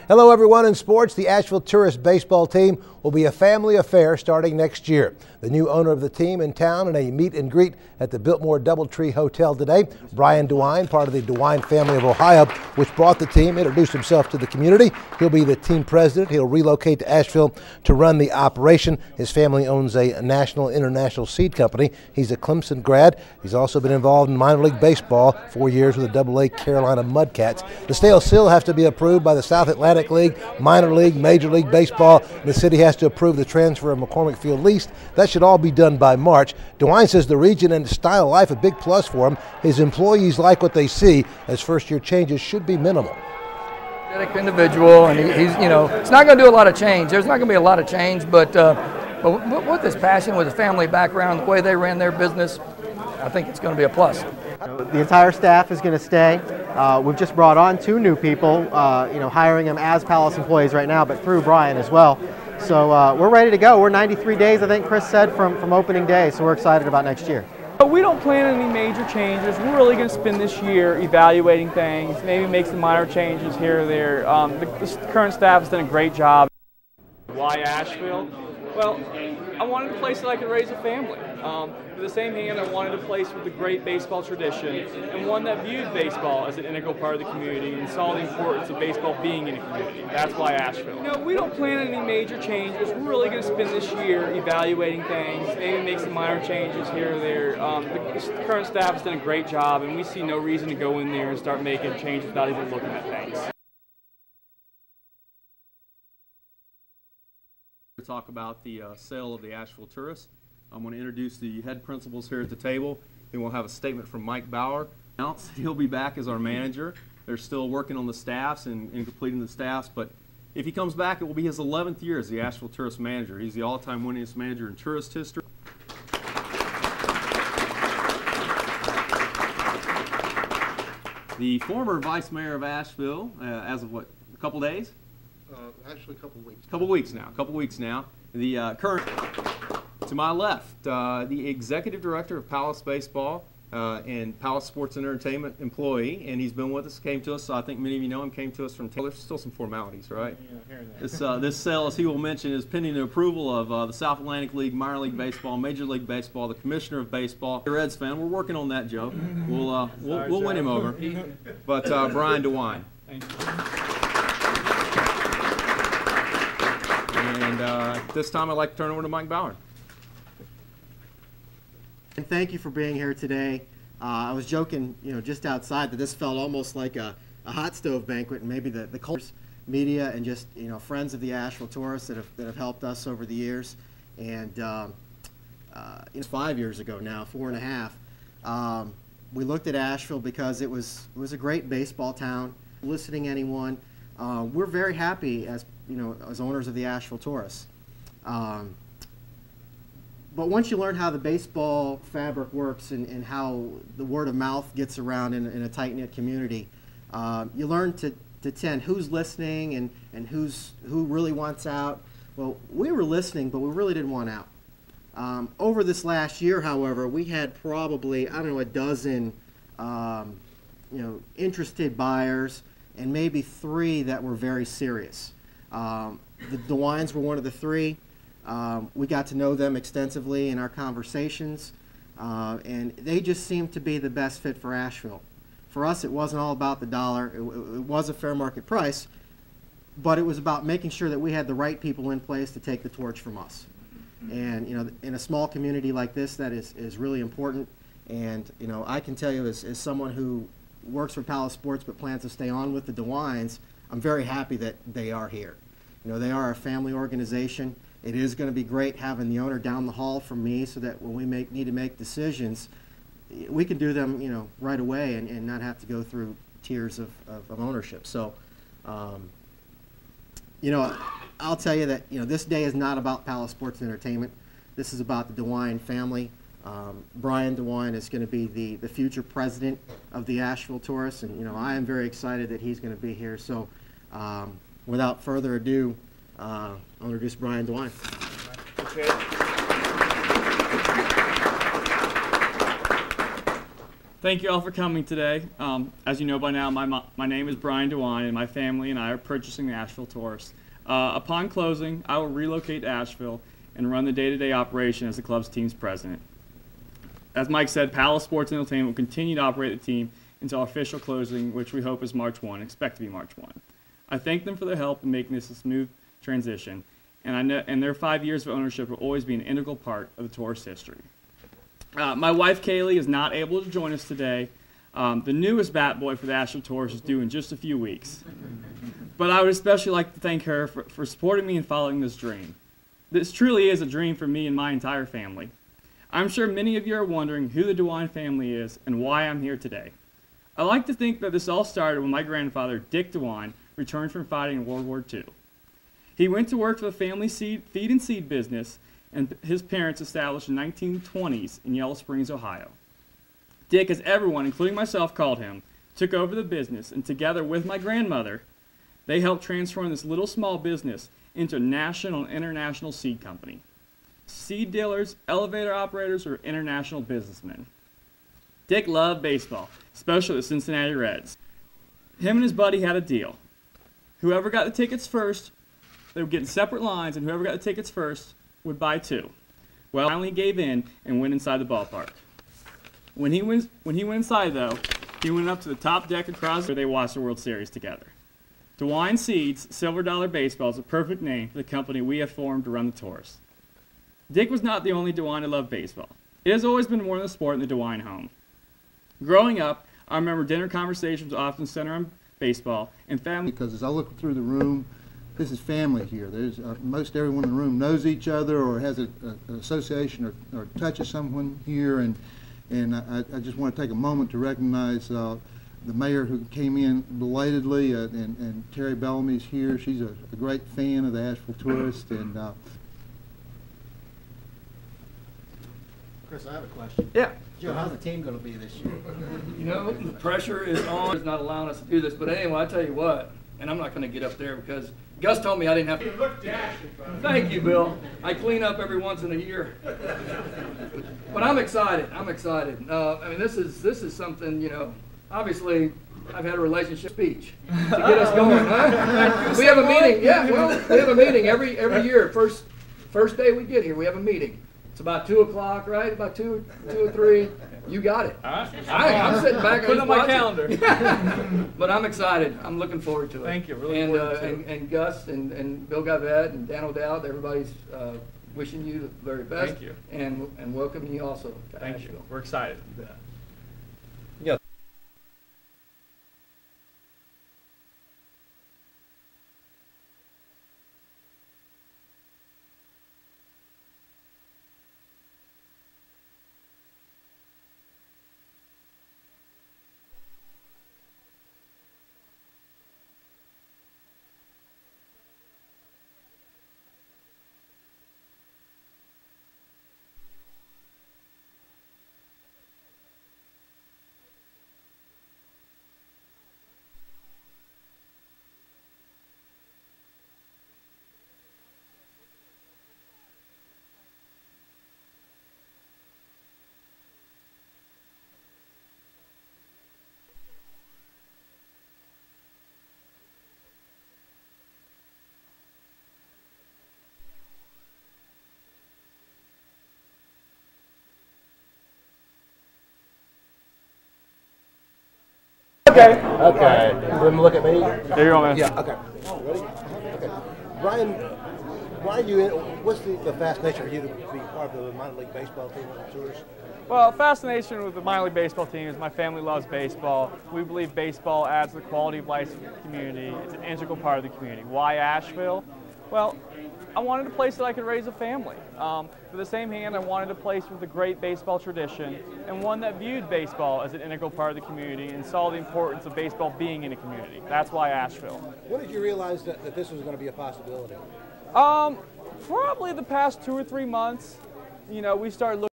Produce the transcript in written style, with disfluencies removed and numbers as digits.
Hello everyone in sports. The Asheville Tourist baseball team will be a family affair starting next year. The new owner of the team in town in a meet and greet at the Biltmore Doubletree Hotel today. Brian DeWine, part of the DeWine family of Ohio, which bought the team, introduced himself to the community. He'll be the team president. He'll relocate to Asheville to run the operation. His family owns a national international seed company. He's a Clemson grad. He's also been involved in minor league baseball, 4 years with the AA Carolina Mudcats. The sale still has to be approved by the South Atlantic League, minor league, major league baseball. The city has to approve the transfer of McCormick Field lease. That should all be done by March. DeWine says the region and style of life a big plus for him. His employees like what they see, as first-year changes should be minimal. Individual, and he's, you know, it's not going to do a lot of change. There's not going to be a lot of change, but with his passion, with his family background, the way they ran their business, I think it's going to be a plus. The entire staff is going to stay. We've just brought on 2 new people, hiring them as Palace employees right now, but through Brian as well. So we're ready to go. We're 93 days, I think Chris said, from opening day, so we're excited about next year. We don't plan any major changes. We're really going to spend this year evaluating things, maybe make some minor changes here or there. The current staff has done a great job. Why Asheville? Well, I wanted a place that I could raise a family. With the same hand, I wanted a place with a great baseball tradition and one that viewed baseball as an integral part of the community and saw the importance of baseball being in a community. That's why Asheville. We don't plan any major changes. We're really going to spend this year evaluating things, maybe make some minor changes here or there. The current staff has done a great job, and we see no reason to go in there and start making changes without even looking at things. To talk about the sale of the Asheville Tourist. I'm going to introduce the head principals here at the table. Then we'll have a statement from Mike Bauer. He'll be back as our manager. They're still working on the staffs and completing the staffs, but if he comes back, it will be his 11th year as the Asheville Tourist manager. He's the all-time winningest manager in tourist history. The former vice mayor of Asheville, as of what, a couple days? Actually, a couple weeks. Couple weeks now. The current, to my left, the executive director of Palace Baseball and Palace Sports and Entertainment employee, and he's been with us. Came to us. So I think many of you know him. Came to us from Taylor. Still some formalities, right? Yeah, hearing that. This sale, as he will mention, is pending the approval of the South Atlantic League, minor league baseball, major league baseball, the commissioner of baseball. Reds fan, we're working on that, Joe. We'll win him over. But Brian DeWine. Thank you. And at this time, I'd like to turn it over to Mike Bauer. And thank you for being here today. I was joking, just outside that this felt almost like a hot stove banquet, and maybe the culture, media, and just friends of the Asheville Tourists that have helped us over the years. And 5 years ago now, 4.5, we looked at Asheville because it was a great baseball town. Listening anyone, we're very happy as owners of the Asheville Tourists. But once you learn how the baseball fabric works and how the word of mouth gets around in a tight-knit community, you learn to tend who's listening and who really wants out. Well, we were listening, but we really didn't want out. Over this last year, however, we had probably, a dozen interested buyers and maybe 3 that were very serious. The DeWines were one of the 3. We got to know them extensively in our conversations, and they just seemed to be the best fit for Asheville. For us, it wasn't all about the dollar. It was a fair market price, but it was about making sure that we had the right people in place to take the torch from us. And in a small community like this, that is really important. And I can tell you, as someone who works for Palace Sports but plans to stay on with the DeWines, I'm very happy that they are here. They are a family organization. It is going to be great having the owner down the hall from me, so that when we need to make decisions, we can do them right away and not have to go through tiers of ownership. So I'll tell you that this day is not about Palace Sports and Entertainment. This is about the DeWine family. Brian DeWine is going to be the future president of the Asheville Tourists, and I am very excited that he's going to be here. So without further ado, I'll introduce Brian DeWine. Thank you all for coming today. As you know by now, my name is Brian DeWine, and my family and I are purchasing the Asheville Tourist. Upon closing, I will relocate to Asheville and run the day-to-day operation as the club's team's president. As Mike said, Palace Sports Entertainment will continue to operate the team until our official closing, which we hope is March 1, expect to be March 1. I thank them for their help in making this a smooth transition, and their 5 years of ownership will always be an integral part of the Tourist history. My wife, Kaylee, is not able to join us today. The newest bat boy for the Asheville Tourist is due in just a few weeks. But I would especially like to thank her for supporting me in following this dream. This truly is a dream for me and my entire family. I'm sure many of you are wondering who the DeWine family is and why I'm here today. I like to think that this all started when my grandfather, Dick DeWine, returned from fighting in World War II. He went to work for the family feed and seed business, and his parents established in the 1920s in Yellow Springs, Ohio. Dick, as everyone, including myself, called him, took over the business, and together with my grandmother, they helped transform this little small business into a national and international seed company. Seed dealers, elevator operators, or international businessmen. Dick loved baseball, especially the Cincinnati Reds. Him and his buddy had a deal. Whoever got the tickets first, they would get in separate lines, and whoever got the tickets first would buy two. Well, finally gave in and went inside the ballpark. When he went inside, though, he went up to the top deck across where they watched the World Series together. DeWine Seeds Silver Dollar Baseball is a perfect name for the company we have formed to run the Tourist. Dick was not the only DeWine to love baseball. It has always been more than a sport in the DeWine home. Growing up, I remember dinner conversations often centered on baseball and family. Because as I look through the room, this is family here. There's most everyone in the room knows each other or has an association or touches someone here, and I just want to take a moment to recognize the mayor who came in belatedly, and Terry Bellamy's here. She's a great fan of the Asheville Tourist, and Chris, I have a question. Yeah. Joe, how's the team going to be this year? You know, the pressure is on. It's not allowing us to do this. But anyway, I tell you what, and I'm not going to get up there because Gus told me I didn't have to. Look dashing. Thank you, Bill. I clean up every once in a year. But I'm excited. I'm excited. I mean, this is something, you know, obviously I've had a relationship speech to get us going. Huh? We have a meeting. Yeah, well, we have a meeting every year. First day we get here, we have a meeting. It's about 2 o'clock, right? About 2 or 3. You got it. I'm sitting back. Put it on my calendar. But I'm excited. I'm looking forward to it. Thank you. Really and Gus and Bill Gavette and Dan O'Dowd, everybody's wishing you the very best. Thank you. And welcoming you also to Thank Asheville. you. We're excited. Okay. Okay. You want to look at me? There you go, man. Yeah. Okay. Ready? Okay. Brian, why are you in? What's the fascination for you to be part of the minor league baseball team on the Tourist? Well, fascination with the minor league baseball team is my family loves baseball. We believe baseball adds to the quality of life in the community. It's an integral part of the community. Why Asheville? Well, I wanted a place that I could raise a family. For the same hand, I wanted a place with a great baseball tradition and one that viewed baseball as an integral part of the community and saw the importance of baseball being in a community. That's why Asheville. When did you realize that this was going to be a possibility? Probably the past 2 or 3 months. You know, we started looking